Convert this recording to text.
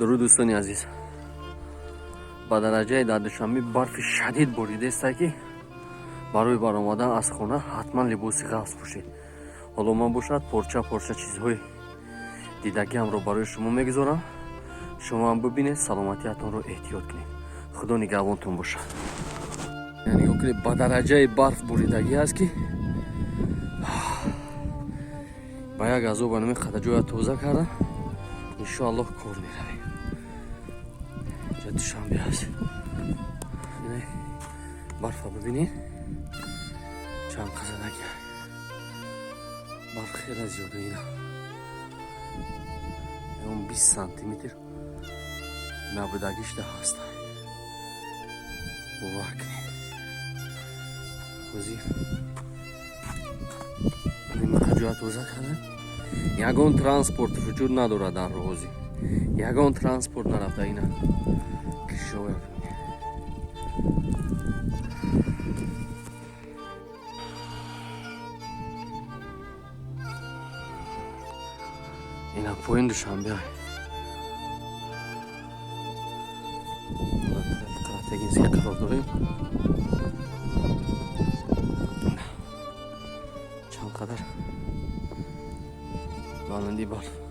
درود دوستانی عزیز. با درجه در دوشنبه برف شدید بریده است که برای برآمدن از خانه حتما لباس غلظ پوشید. حالا من باشد پارچه چیزهای دیدگیم رو برای شما میگذارم. شما هم ببینید، سلامتیتون رو احتیاط کنید. خدا نگهبانتون باشه. یعنی نگاه با درجه برف بریدگی است که با یک عذاب نمی خدا جای توزه کردم. انشاءالله کار میرویم. اینجا دوشنبه است. اینه برف ببینید چند قزنگی برف خیلی زیاده. اینا اون 20 سانتی متر نبودگیش ده هست. باور کنید وزیر این جای توزه کردن. یگان ترانسپورت وجود نداره در روزی. یگان ترانسپورت نرفته. اینا کشاور اینا پایین دوشنبه تگین زیر قرار داریم. چند قدر بلندی برف